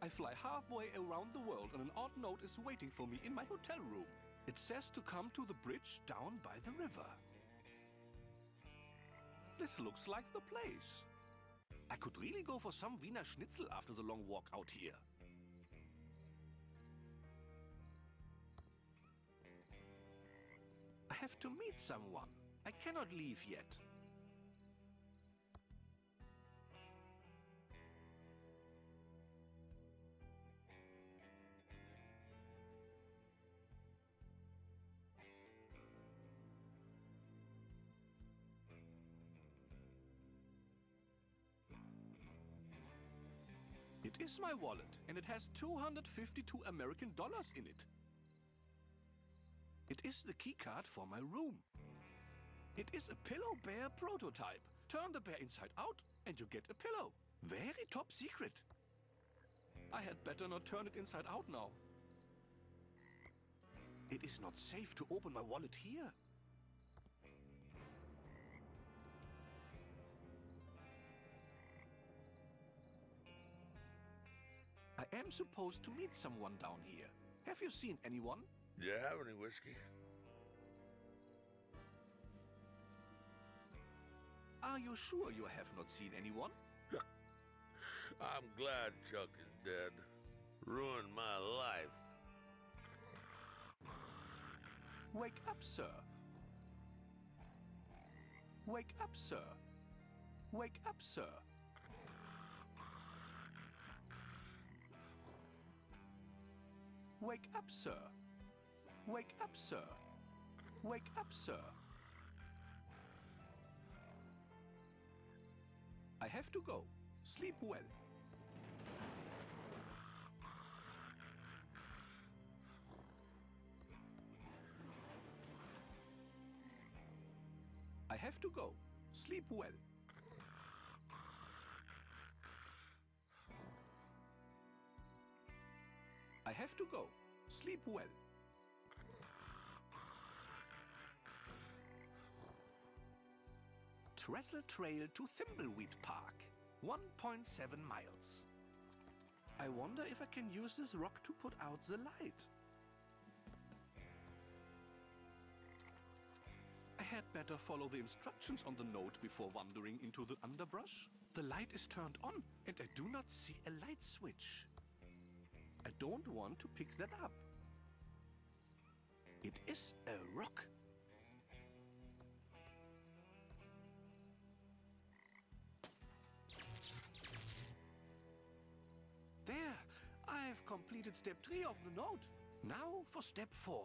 I fly halfway around the world and an odd note is waiting for me in my hotel room. It says to come to the bridge down by the river. This looks like the place. I could really go for some Wiener Schnitzel after the long walk out here. I have to meet someone. I cannot leave yet. It is my wallet, and it has 252 American dollars in it. It is the keycard for my room. It is a pillow bear prototype. Turn the bear inside out, and you get a pillow. Very top secret. I had better not turn it inside out now. It is not safe to open my wallet here. I am supposed to meet someone down here. Have you seen anyone? Do you have any whiskey? Are you sure you have not seen anyone? I'm glad Chuck is dead. Ruined my life. Wake up, sir. Wake up, sir. Wake up, sir. Wake up, sir. Wake up, sir. Wake up, sir. I have to go. Sleep well. I have to go. Sleep well. I have to go. Sleep well. Trestle Trail to Thimbleweed Park. 1.7 miles. I wonder if I can use this rock to put out the light. I had better follow the instructions on the note before wandering into the underbrush. The light is turned on and I do not see a light switch. I don't want to pick that up. It is a rock. There, I've completed step 3 of the note. Now for step 4.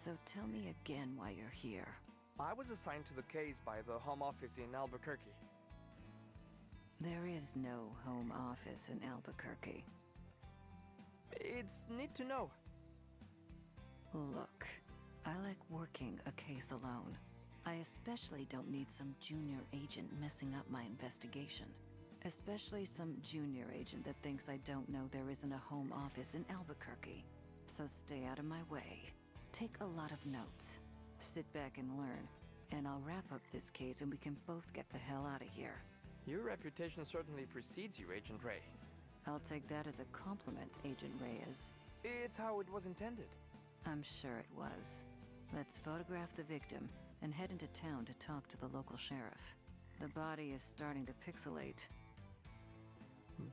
So tell me again why you're here. I was assigned to the case by the Home Office in Albuquerque. There is no home office in Albuquerque. It's neat to know. Look, I like working a case alone. I especially don't need some junior agent messing up my investigation. Especially some junior agent that thinks I don't know there isn't a home office in Albuquerque. So stay out of my way. Take a lot of notes. Sit back and learn, and I'll wrap up this case and we can both get the hell out of here. Your reputation certainly precedes you, Agent Ray. I'll take that as a compliment, Agent Reyes. It's how it was intended. I'm sure it was. Let's photograph the victim and head into town to talk to the local sheriff. The body is starting to pixelate.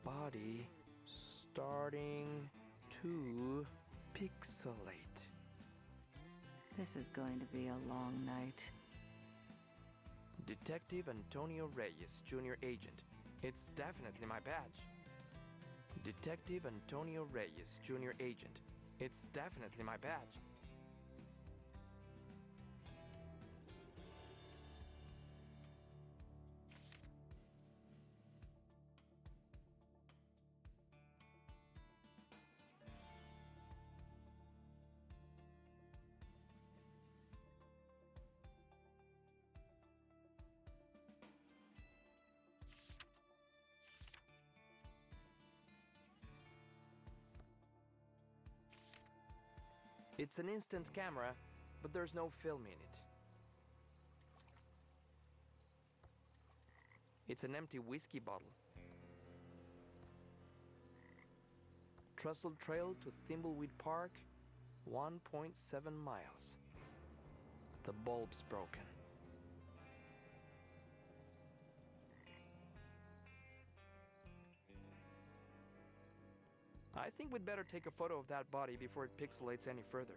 Body starting to pixelate. This is going to be a long night. Detective Antonio Reyes, Junior Agent. It's definitely my badge. Detective Antonio Reyes, Junior Agent. It's definitely my badge. It's an instant camera, but there's no film in it. It's an empty whiskey bottle. Trestle Trail to Thimbleweed Park, 1.7 miles. The bulb's broken. I think we'd better take a photo of that body before it pixelates any further.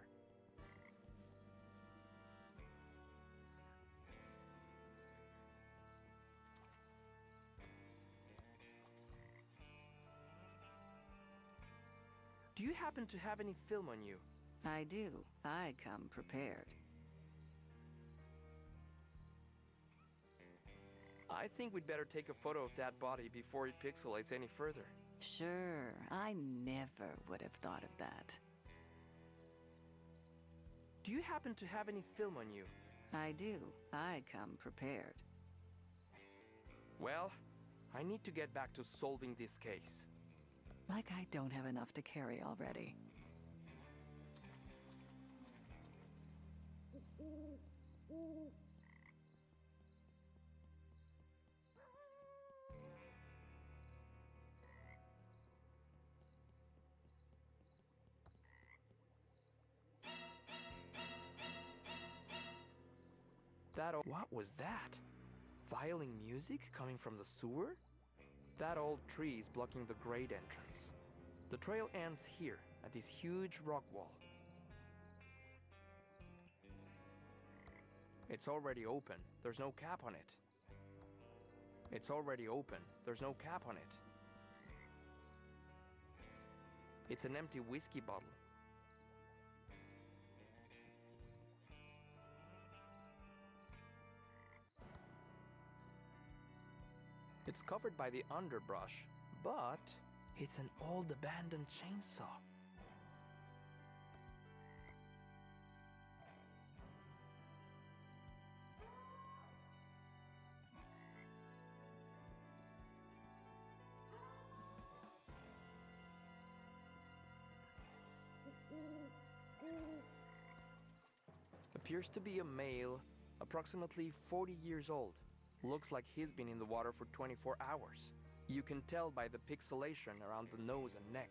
Do you happen to have any film on you? I do. I come prepared. I think we'd better take a photo of that body before it pixelates any further. Sure, I never would have thought of that. Do you happen to have any film on you? I do. I come prepared. Well, I need to get back to solving this case. Like I don't have enough to carry already. What was that? Violin music coming from the sewer? That old tree is blocking the grade entrance. The trail ends here, at this huge rock wall. It's already open. There's no cap on it. It's already open. There's no cap on it. It's an empty whiskey bottle. It's covered by the underbrush, but it's an old abandoned chainsaw. Appears to be a male, approximately 40 years old. Looks like he's been in the water for 24 hours. You can tell by the pixelation around the nose and neck.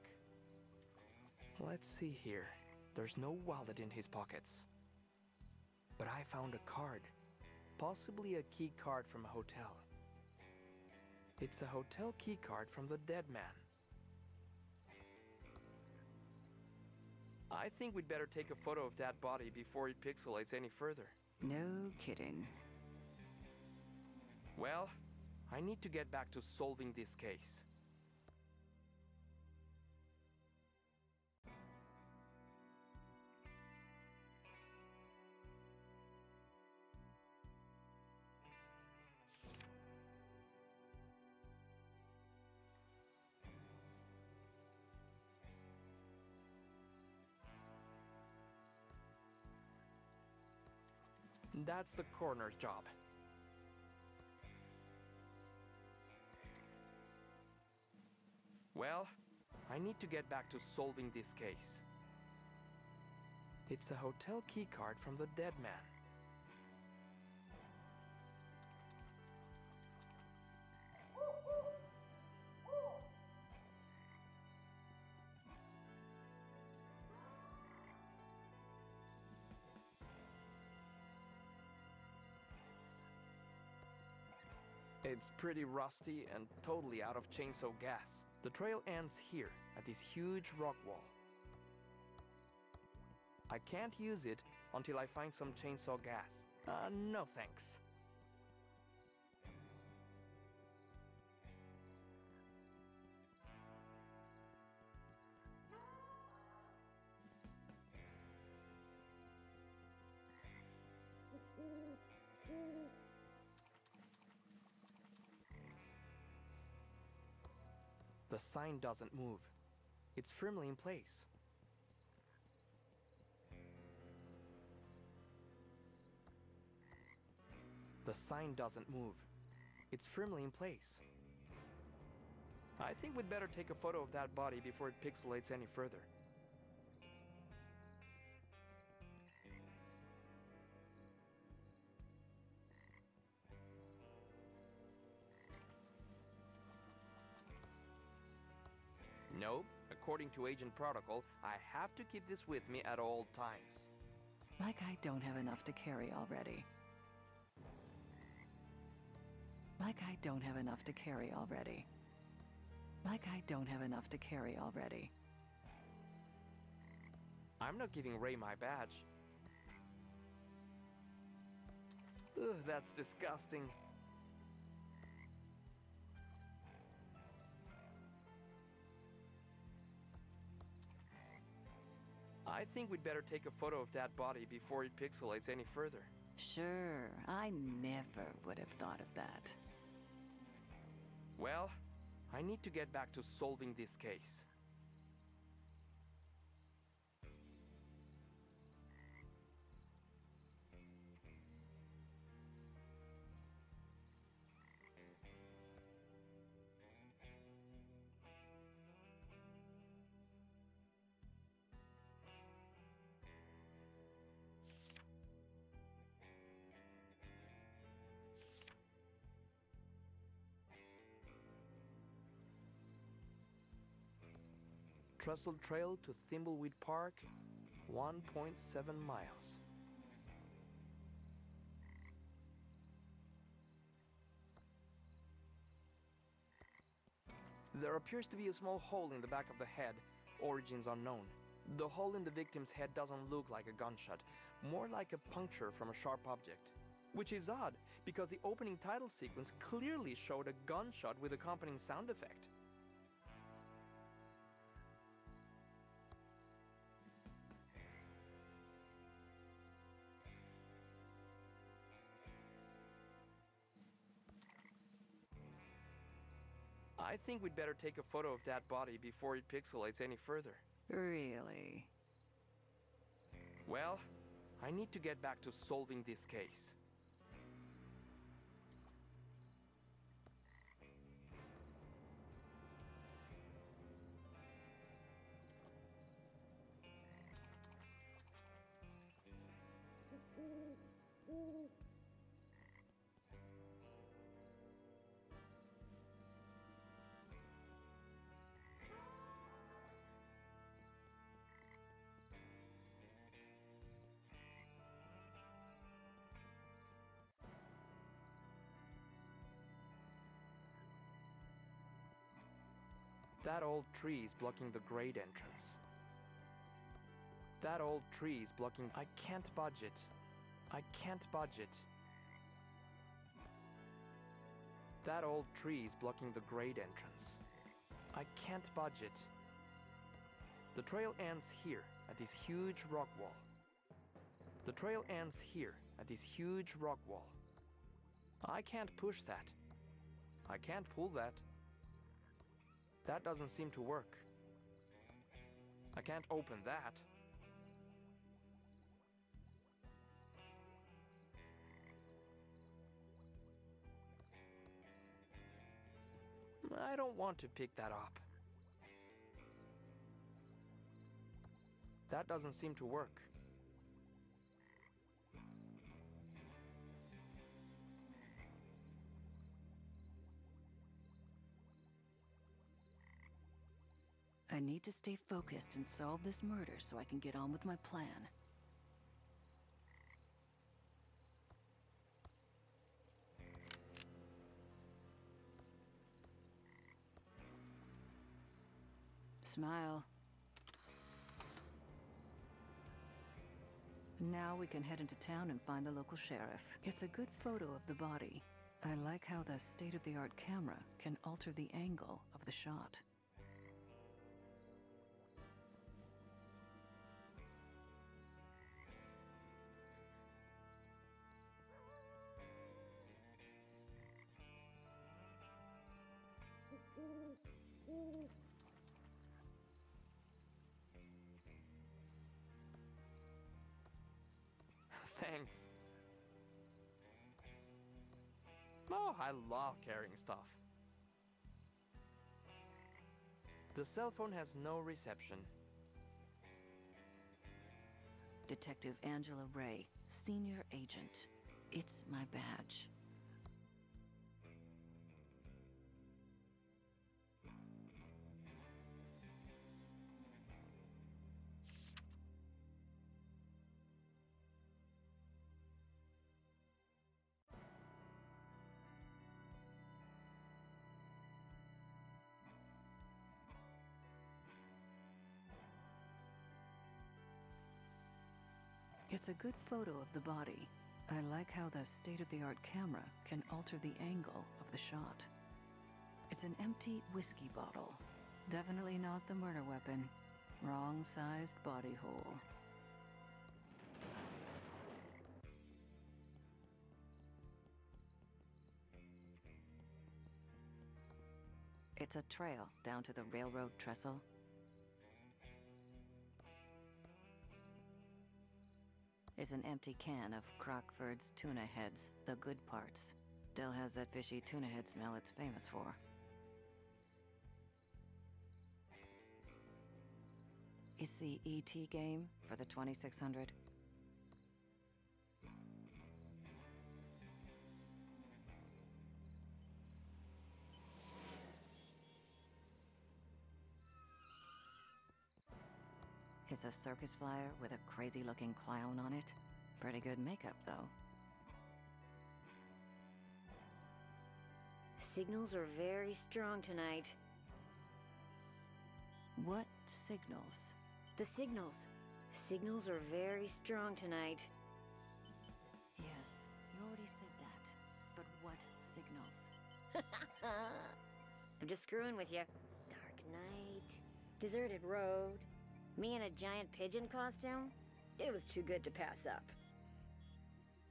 Let's see here. There's no wallet in his pockets. But I found a card. Possibly a key card from a hotel. It's a hotel key card from the dead man. I think we'd better take a photo of that body before it pixelates any further. No kidding. Well, I need to get back to solving this case. That's the coroner's job. Well, I need to get back to solving this case. It's a hotel key card from the dead man. It's pretty rusty and totally out of chainsaw gas. The trail ends here, at this huge rock wall. I can't use it until I find some chainsaw gas. No thanks. The sign doesn't move. It's firmly in place. The sign doesn't move. It's firmly in place. I think we'd better take a photo of that body before it pixelates any further. No, according to Agent Protocol, I have to keep this with me at all times. Like I don't have enough to carry already. Like I don't have enough to carry already. Like I don't have enough to carry already. I'm not giving Ray my badge. Ugh, that's disgusting. I think we'd better take a photo of that body before it pixelates any further. Sure, I never would have thought of that. Well, I need to get back to solving this case. Trestle Trail to Thimbleweed Park, 1.7 miles. There appears to be a small hole in the back of the head, origins unknown. The hole in the victim's head doesn't look like a gunshot, more like a puncture from a sharp object. Which is odd, because the opening title sequence clearly showed a gunshot with accompanying sound effect. I think we'd better take a photo of that body before it pixelates any further. Really? Well, I need to get back to solving this case. That old tree is blocking the grade entrance. That old tree is blocking... I can't budge it. I can't budge it. That old tree is blocking the grade entrance. I can't budge it. The trail ends here, at this huge rock wall. The trail ends here, at this huge rock wall. I can't push that. I can't pull that. That doesn't seem to work. I can't open that. I don't want to pick that up. That doesn't seem to work. I need to stay focused and solve this murder so I can get on with my plan. Smile. Now we can head into town and find the local sheriff. It's a good photo of the body. I like how the state-of-the-art camera can alter the angle of the shot. Thanks. Oh, I love carrying stuff. The cell phone has no reception. Detective Angela Ray, senior agent. It's my badge. It's a good photo of the body. I like how the state-of-the-art camera can alter the angle of the shot. It's an empty whiskey bottle. Definitely not the murder weapon. Wrong-sized body hole. It's a trail down to the railroad trestle. Is an empty can of Crockford's tuna heads, the good parts. Still has that fishy tuna head smell it's famous for. It's the E.T. game for the 2600. It's a circus flyer with a crazy-looking clown on it. Pretty good makeup, though. Signals are very strong tonight. What signals? The signals. Signals are very strong tonight. Yes, you already said that. But what signals? I'm just screwing with you. Dark night. Deserted road. Me in a giant pigeon costume? It was too good to pass up.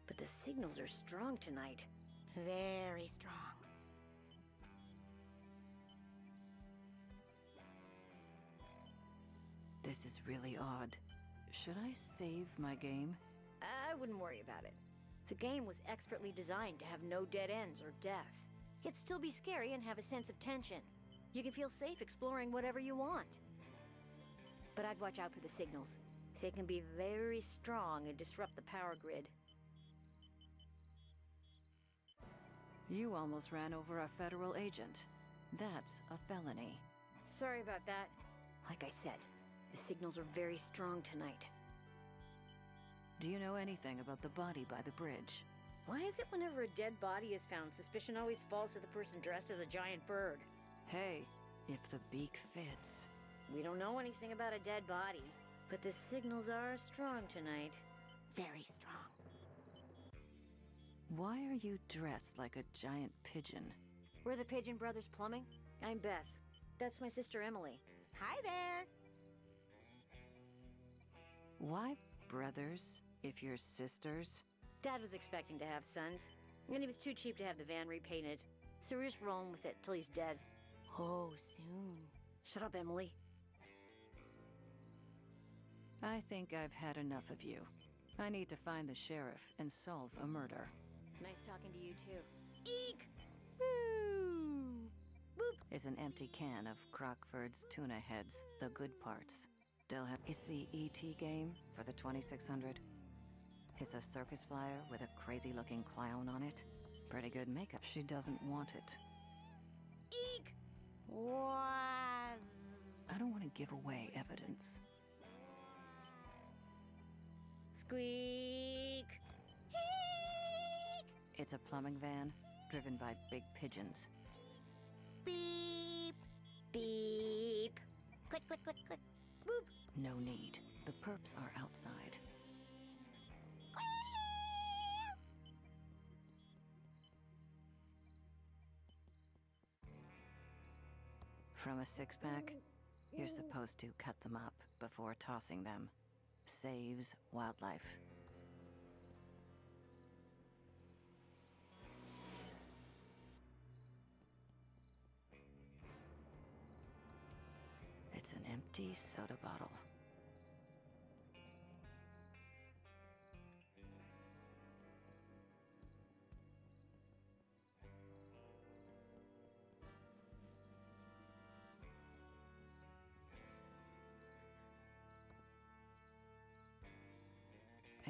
But the signals are strong tonight. Very strong. This is really odd. Should I save my game? I wouldn't worry about it. The game was expertly designed to have no dead ends or death. Yet still be scary and have a sense of tension. You can feel safe exploring whatever you want. But I'd watch out for the signals. They can be very strong and disrupt the power grid. You almost ran over a federal agent. That's a felony. Sorry about that. Like I said, the signals are very strong tonight. Do you know anything about the body by the bridge? Why is it whenever a dead body is found, suspicion always falls to the person dressed as a giant bird? Hey, if the beak fits. We don't know anything about a dead body, but the signals are strong tonight. Very strong. Why are you dressed like a giant pigeon? We're the Pigeon Brothers Plumbing. I'm Beth. That's my sister Emily. Hi there! Why brothers, if you're sisters? Dad was expecting to have sons, and he was too cheap to have the van repainted. So we're just rolling with it till he's dead. Oh, soon. Shut up, Emily. I think I've had enough of you. I need to find the sheriff and solve a murder. Nice talking to you, too. Eek! Woo! Boop! Is an empty can of Crockford's tuna heads, the good parts. It's the E.T. game for the 2600. It's a circus flyer with a crazy-looking clown on it. Pretty good makeup. She doesn't want it. Eek! Waz! I don't want to give away evidence. Squeak! Eek! It's a plumbing van driven by big pigeons. Beep! Beep! Click, click, click, click. Boop. No need. The perps are outside. From a six-pack, you're supposed to cut them up before tossing them. Saves wildlife. It's an empty soda bottle.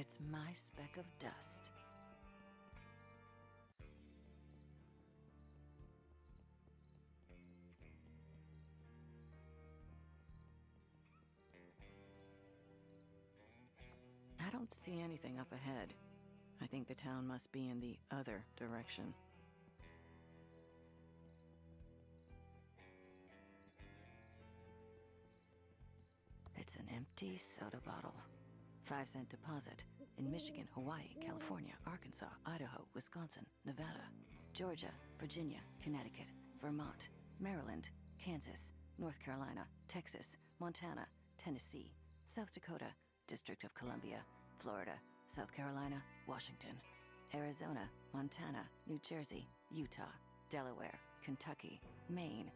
It's my speck of dust. I don't see anything up ahead. I think the town must be in the other direction. It's an empty soda bottle. 5-cent deposit in Michigan, Hawaii, California, Arkansas, Idaho, Wisconsin, Nevada, Georgia, Virginia, Connecticut, Vermont, Maryland, Kansas, North Carolina, Texas, Montana, Tennessee, South Dakota, District of Columbia, Florida, South Carolina, Washington, Arizona, Montana, New Jersey, Utah, Delaware, Kentucky, Maine.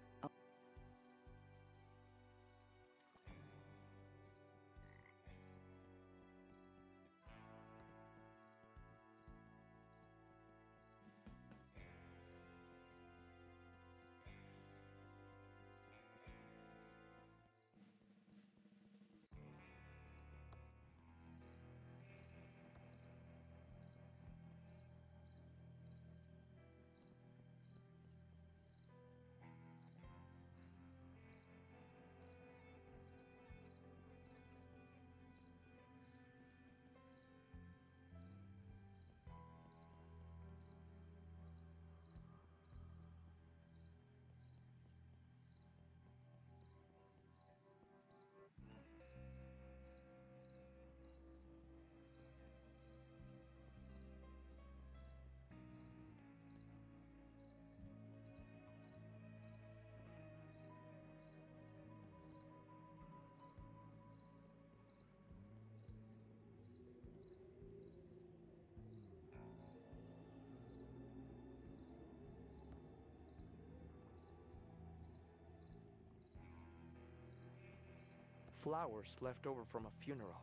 Flowers left over from a funeral.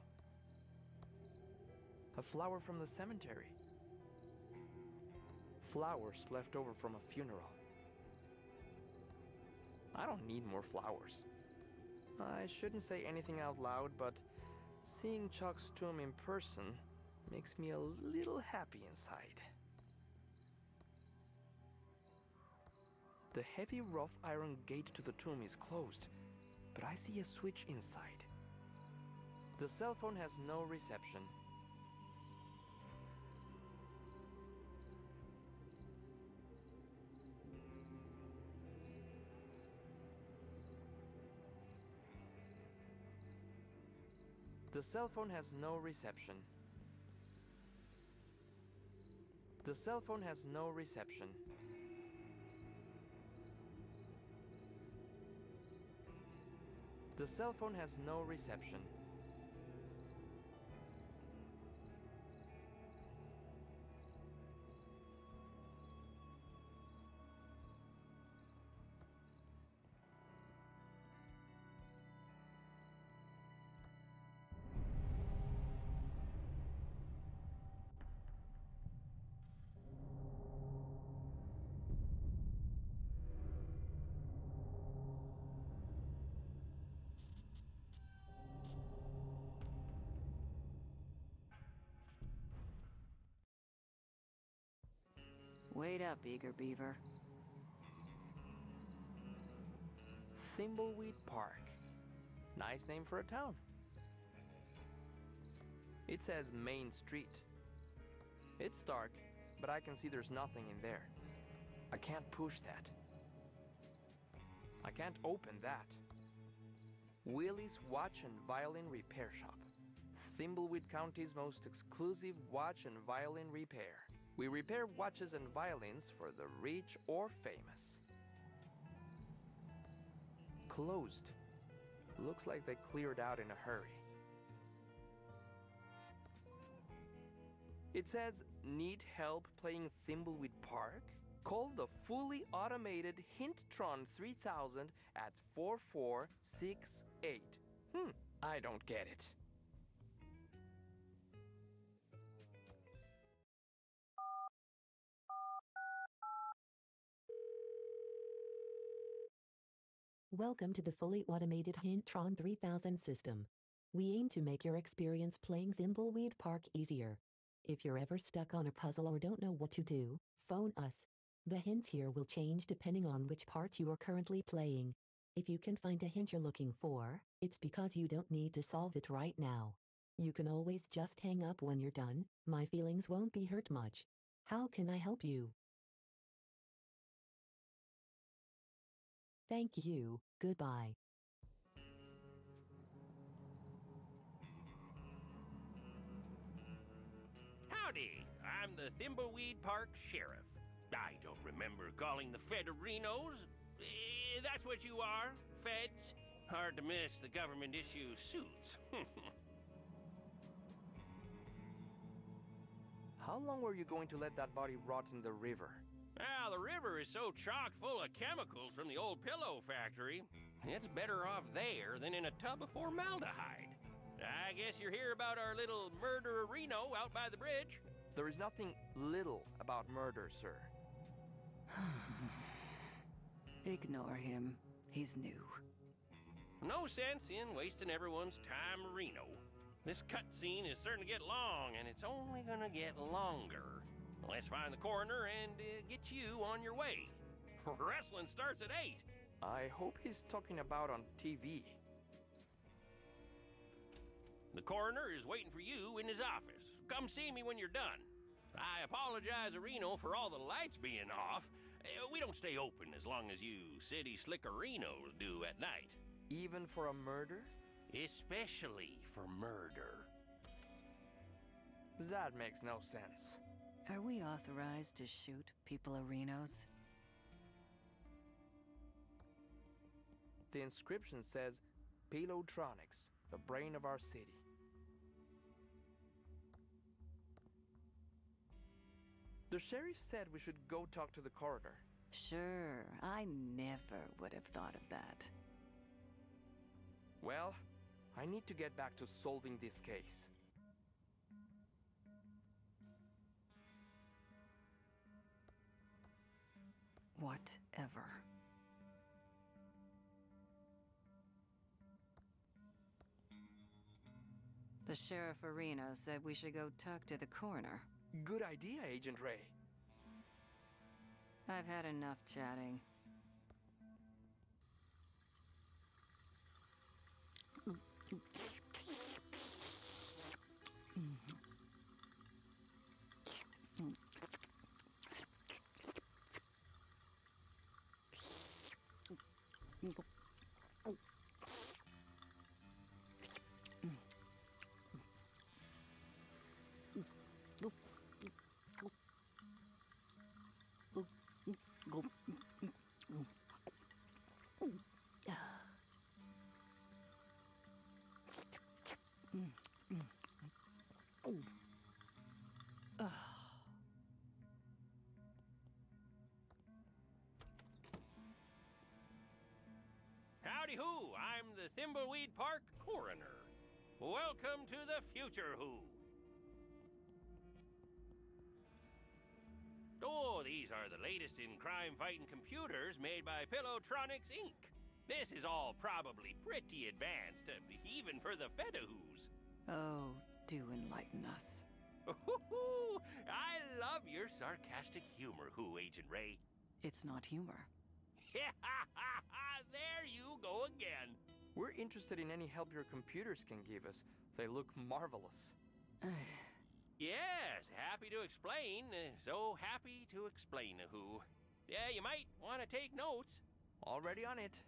A flower from the cemetery. Flowers left over from a funeral. I don't need more flowers. I shouldn't say anything out loud, but seeing Chuck's tomb in person makes me a little happy inside. The heavy wrought iron gate to the tomb is closed, but I see a switch inside. The cell phone has no reception. The cell phone has no reception. The cell phone has no reception. The cell phone has no reception. Wait up, eager beaver. Thimbleweed Park. Nice name for a town. It says Main Street. It's dark, but I can see there's nothing in there. I can't push that. I can't open that. Willie's Watch and Violin Repair Shop. Thimbleweed County's most exclusive watch and violin repair. We repair watches and violins for the rich or famous. Closed. Looks like they cleared out in a hurry. It says, need help playing Thimbleweed Park? Call the fully automated Hintron 3000 at 4468. I don't get it. Welcome to the fully automated Hintron 3000 system. We aim to make your experience playing Thimbleweed Park easier. If you're ever stuck on a puzzle or don't know what to do, phone us. The hints here will change depending on which part you are currently playing. If you can find a hint you're looking for, it's because you don't need to solve it right now. You can always just hang up when you're done. My feelings won't be hurt much. How can I help you? Thank you. Goodbye. Howdy, I'm the Thimbleweed Park Sheriff. I don't remember calling the Federinos. That's what you are, feds. Hard to miss the government issue suits. How long were you going to let that body rot in the river? Well, the river is so chock full of chemicals from the old pillow factory. It's better off there than in a tub of formaldehyde. I guess you're here about our little murder-reno out by the bridge. There is nothing little about murder, sir. Ignore him. He's new. No sense in wasting everyone's time, Reno. This cutscene is starting to get long, and it's only gonna get longer. Let's find the coroner and get you on your way. Wrestling starts at 8. I hope he's talking about on TV. The coroner is waiting for you in his office. Come see me when you're done. I apologize, Reno, for all the lights being off. We don't stay open as long as you city slickerinos do at night. Even for a murder? Especially for murder. That makes no sense. Are we authorized to shoot people arenos? The inscription says, Pilotronics, the brain of our city. The sheriff said we should go talk to the coroner. Sure, I never would have thought of that. Well, I need to get back to solving this case. Whatever. The Sheriff Areno said we should go talk to the coroner. Good idea, Agent Ray. I've had enough chatting. Howdy who, I'm the Thimbleweed Park coroner. Welcome to the future who. Oh, these are the latest in crime-fighting computers made by Pilotronics, Inc. This is all probably pretty advanced, even for the Fedahoos. Oh, do enlighten us. I love your sarcastic humor, Who, Agent Ray. It's not humor. There you go again. We're interested in any help your computers can give us. They look marvelous. Yes, happy to explain. So happy to explain, Who. Yeah, you might want to take notes. Already on it.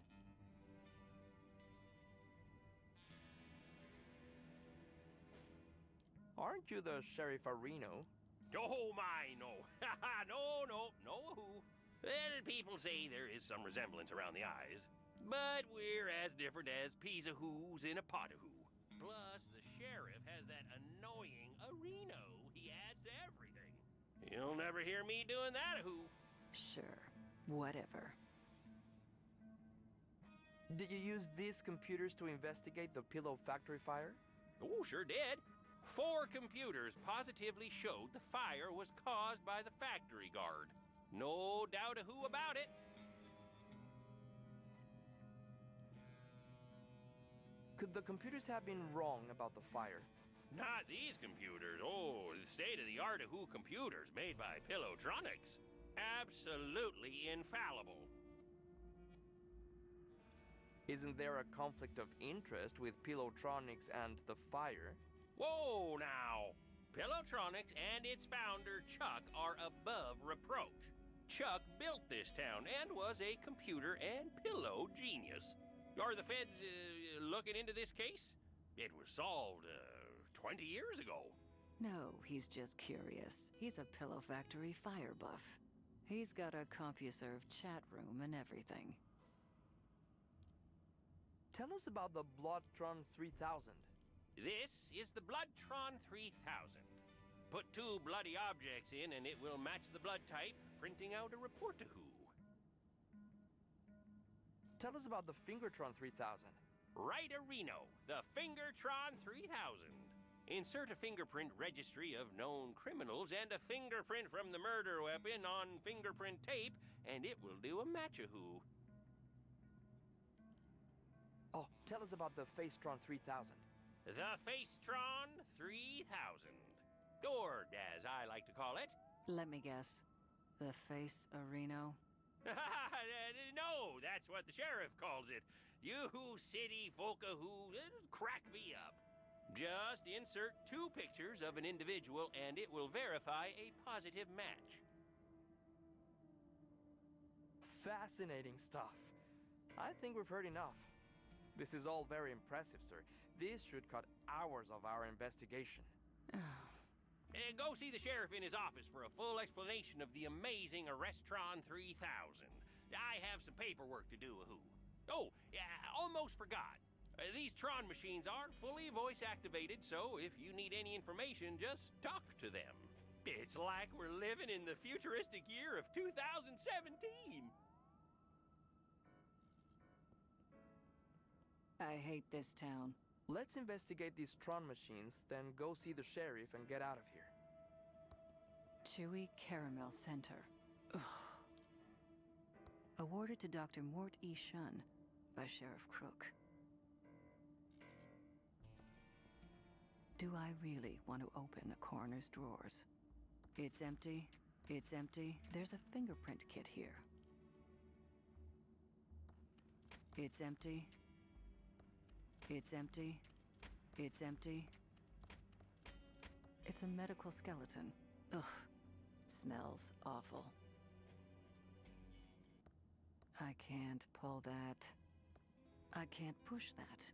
Aren't you the Sheriff Areno? Oh my, no. no who. Well, people say there is some resemblance around the eyes, but we're as different as peas a who's in a pot of who. Plus, the sheriff has that annoying Areno he adds to everything. You'll never hear me doing that a who. Sure, whatever. Did you use these computers to investigate the pillow factory fire? Oh, sure did. 4 computers positively showed the fire was caused by the factory guard. No doubt a who about it. Could the computers have been wrong about the fire? Not these computers. Oh, the state-of-the-art a who computers made by Pillowtronics. Absolutely infallible. Isn't there a conflict of interest with Pillowtronics and the fire? Whoa, now! Pillowtronics and its founder, Chuck, are above reproach. Chuck built this town and was a computer and pillow genius. Are the feds looking into this case? It was solved 20 years ago. No, he's just curious. He's a Pillow Factory fire buff. He's got a CompuServe chat room and everything. Tell us about the Bloodtron 3000. This is the Bloodtron 3000. Put 2 bloody objects in and it will match the blood type, printing out a report to who. Tell us about the Fingertron 3000. Right a Reno, the Fingertron 3000. Insert a fingerprint registry of known criminals and a fingerprint from the murder weapon on fingerprint tape, and it will do a match-a-who. Oh, tell us about the Facetron 3000. The Facetron 3000. Or, as I like to call it... Let me guess. The Face Areno? No, that's what the sheriff calls it. You city folka who crack me up. Just insert 2 pictures of an individual and it will verify a positive match. Fascinating stuff. I think we've heard enough. This is all very impressive, sir. This should cut hours of our investigation. Go see the sheriff in his office for a full explanation of the amazing Arrestron 3000. I have some paperwork to do, a-hoo. Oh, yeah, almost forgot. These Tron machines are fully voice-activated, so if you need any information, just talk to them. It's like we're living in the futuristic year of 2017. I hate this town. Let's investigate these Tron machines, then go see the sheriff and get out of here. Chewy Caramel Center. Ugh. Awarded to Dr. Mort E. Shun by Sheriff Crook. Do I really want to open a coroner's drawers? It's empty. It's empty. There's a fingerprint kit here. It's empty. It's empty. It's empty. It's a medical skeleton. Ugh. Smells awful. I can't pull that. I can't push that.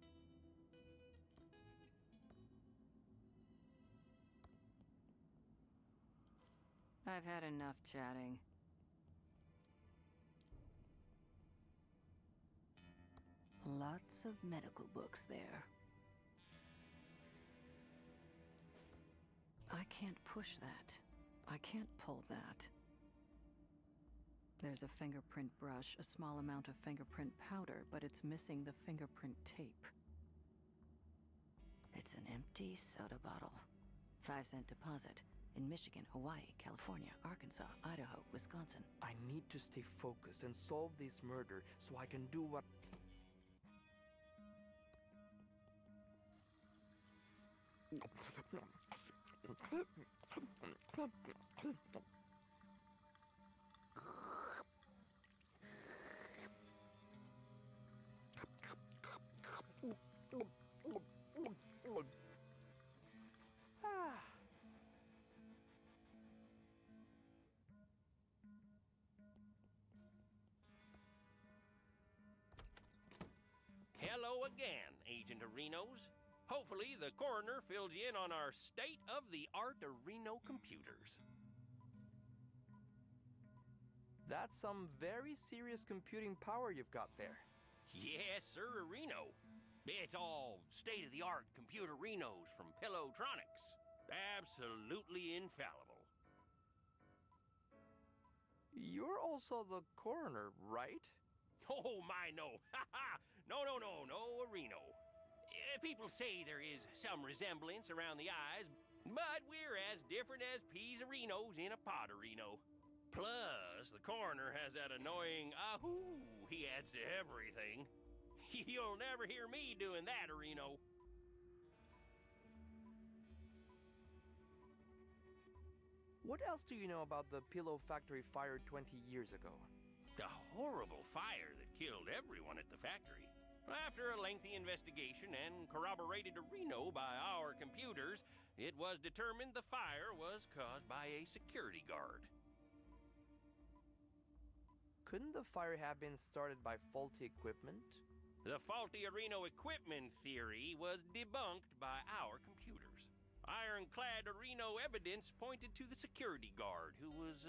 I've had enough chatting. Lots of medical books there. I can't push that. I can't pull that. There's a fingerprint brush, a small amount of fingerprint powder, but it's missing the fingerprint tape. It's an empty soda bottle. 5-cent deposit. In Michigan, Hawaii, California, Arkansas, Idaho, Wisconsin. I need to stay focused and solve this murder so I can do what... Hello again, Agent Arenos. Hopefully, the coroner filled you in on our state-of-the-art Reno computers. That's some very serious computing power you've got there. Yes, sir, Reno. It's all state-of-the-art computer Renos from Pillowtronics. Absolutely infallible. You're also the coroner, right? Oh, my, no. Ha ha! No, Reno. People say there is some resemblance around the eyes, but we're as different as peas of Renos in a pot of Reno. Plus, the coroner has that annoying ahoo he adds to everything. You'll never hear me doing that, Reno. What else do you know about the pillow factory fire 20 years ago? A horrible fire that killed everyone at the factory. After a lengthy investigation and corroborated to Reno by our computers, it was determined the fire was caused by a security guard. Couldn't the fire have been started by faulty equipment? The faulty Reno equipment theory was debunked by our computers. Ironclad Reno evidence pointed to the security guard, who was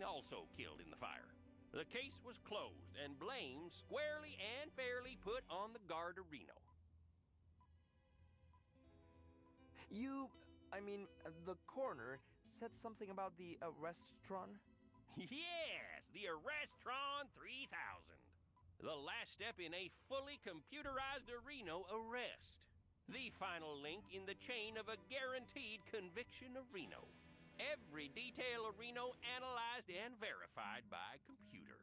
also killed in the fire. The case was closed and blame squarely and fairly put on the guard of Reno. The coroner said something about the restaurant? Yes, the Arrestron 3000. The last step in a fully computerized Reno arrest. The final link in the chain of a guaranteed conviction of Reno. Every detail of Reno analyzed and verified by computer.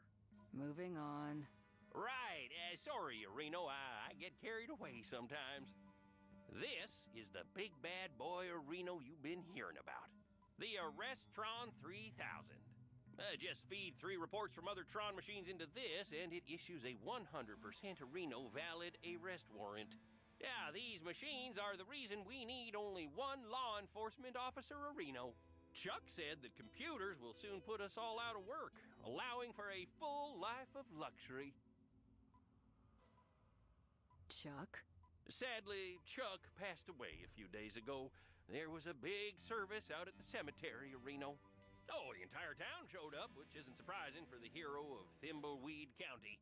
Moving on. Right, sorry, Reno, I get carried away sometimes. This is the big bad boy Reno you've been hearing about. The Arrestron 3000. Just feed 3 reports from other Tron machines into this, and it issues a 100% Reno valid arrest warrant. Yeah, these machines are the reason we need only one law enforcement officer of Reno. Chuck said that computers will soon put us all out of work, allowing for a full life of luxury. Chuck? Sadly, Chuck passed away a few days ago. There was a big service out at the cemetery of Reno. Oh, the entire town showed up, which isn't surprising for the hero of Thimbleweed County.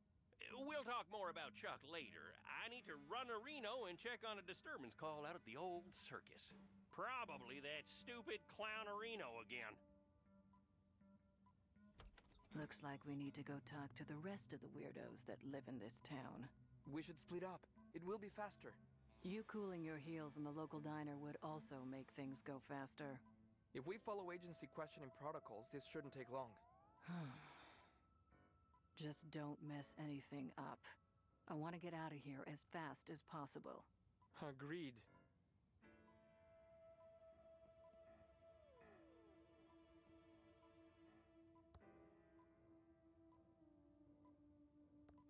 We'll talk more about Chuck later. I need to run to Reno and check on a disturbance call out at the old circus. Probably that stupid clown Reno again. Looks like we need to go talk to the rest of the weirdos that live in this town. We should split up. It will be faster. You cooling your heels in the local diner would also make things go faster. If we follow agency questioning protocols, this shouldn't take long. Just don't mess anything up. I want to get out of here as fast as possible. Agreed.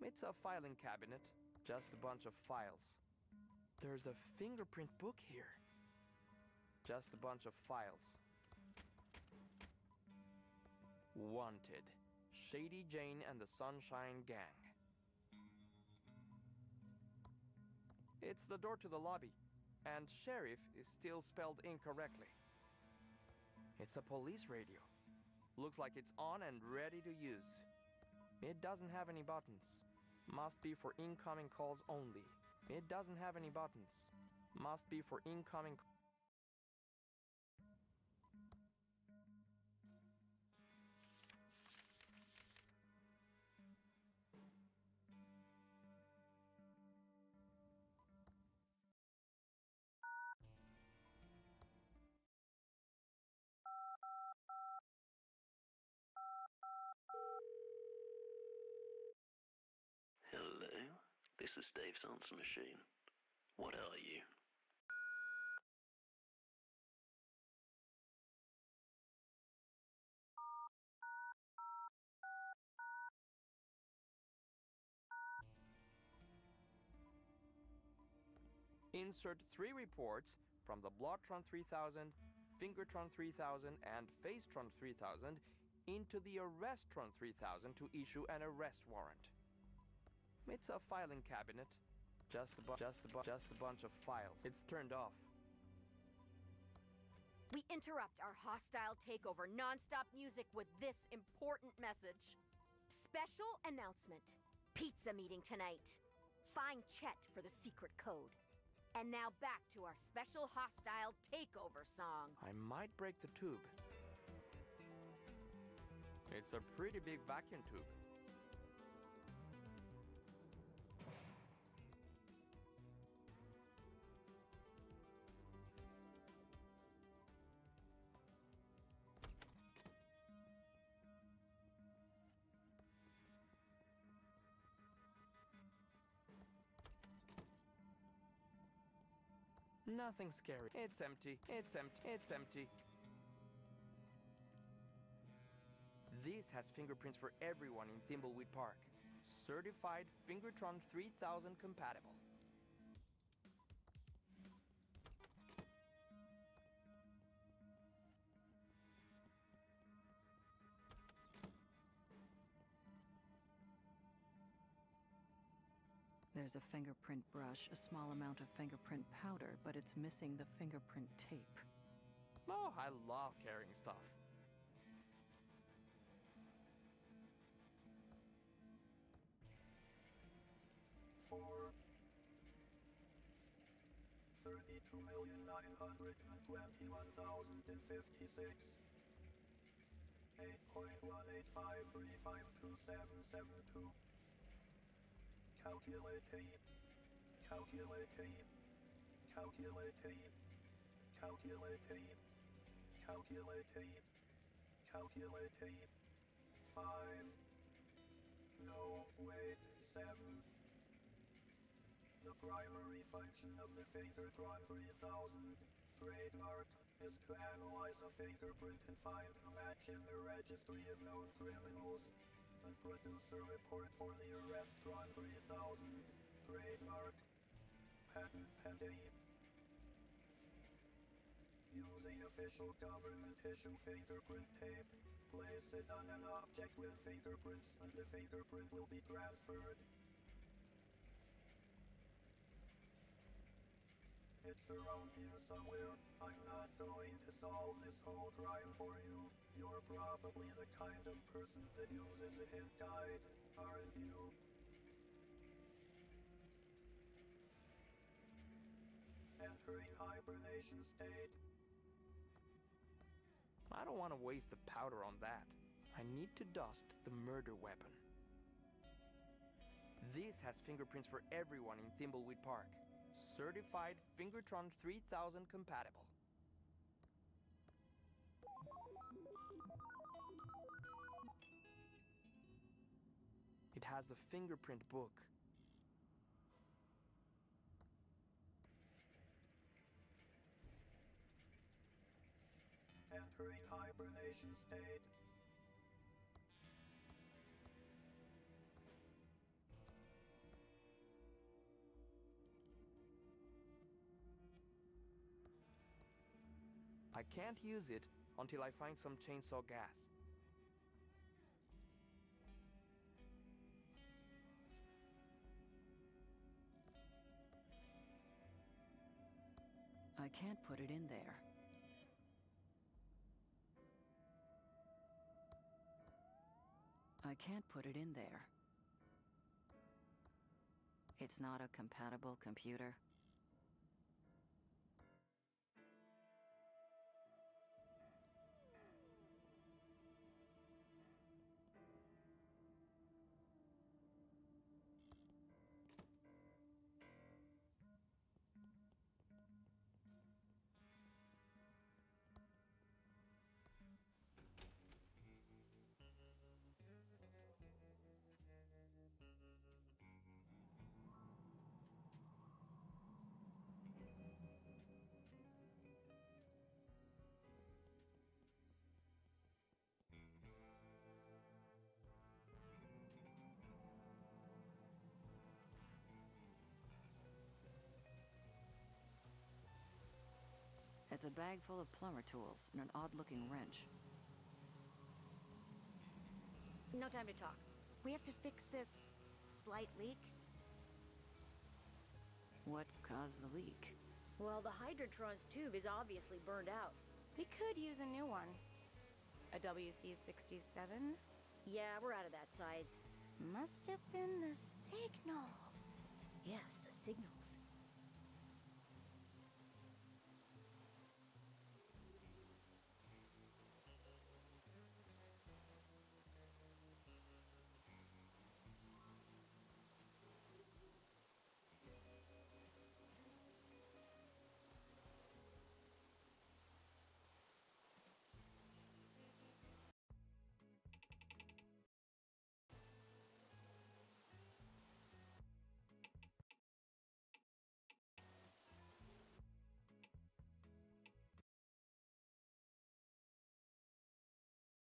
It's a filing cabinet. Just a bunch of files. There's a fingerprint book here. Just a bunch of files. Wanted. Shady Jane and the Sunshine Gang. It's the door to the lobby, and Sheriff is still spelled incorrectly. It's a police radio. Looks like it's on and ready to use. It doesn't have any buttons. Must be for incoming calls only. It doesn't have any buttons. Must be for incoming. Hello, this is Dave's answer machine. What are you? Insert 3 reports from the Blotron 3000, Fingertron 3000, and Facetron 3000 into the Arrestron 3000 to issue an arrest warrant. It's a filing cabinet. Just a bunch of files. It's turned off. We interrupt our hostile takeover non-stop music with this important message. Special announcement. Pizza meeting tonight. Find Chet for the secret code. And now back to our special hostile takeover song. I might break the tube. It's a pretty big vacuum tube. Nothing scary. It's empty. It's empty. It's empty. This has fingerprints for everyone in Thimbleweed Park. Certified Fingertron 3000 compatible. There's a fingerprint brush, a small amount of fingerprint powder, but it's missing the fingerprint tape. Oh, I love carrying stuff. For 32,921,056 8.185352772 Calculating. Calculating. Calculating. Calculating. Calculating. Calculating. 5. No, wait, 7. The primary function of the Fingertron 3000 trademark is to analyze a fingerprint and find a match in the registry of known criminals and produce a report for the Arrestron 3000 trademark. Patent pending. Using official government issue fingerprint tape, place it on an object with fingerprints and the fingerprint will be transferred. It's around here somewhere. I'm not going to solve this whole crime for you. You're probably the kind of person that uses a hint guide, aren't you? Entering hibernation state. I don't want to waste the powder on that. I need to dust the murder weapon. This has fingerprints for everyone in Thimbleweed Park. Certified Fingertron 3000 compatible. It has the fingerprint book. Entering hibernation state. I can't use it until I find some chainsaw gas. I can't put it in there. I can't put it in there. It's not a compatible computer. It's a bag full of plumber tools and an odd-looking wrench. No time to talk. We have to fix this slight leak. What caused the leak? Well, the Hydrotron's tube is obviously burned out. We could use a new one. A WC-67? Yeah, we're out of that size. Must have been the signals. Yes, the signals.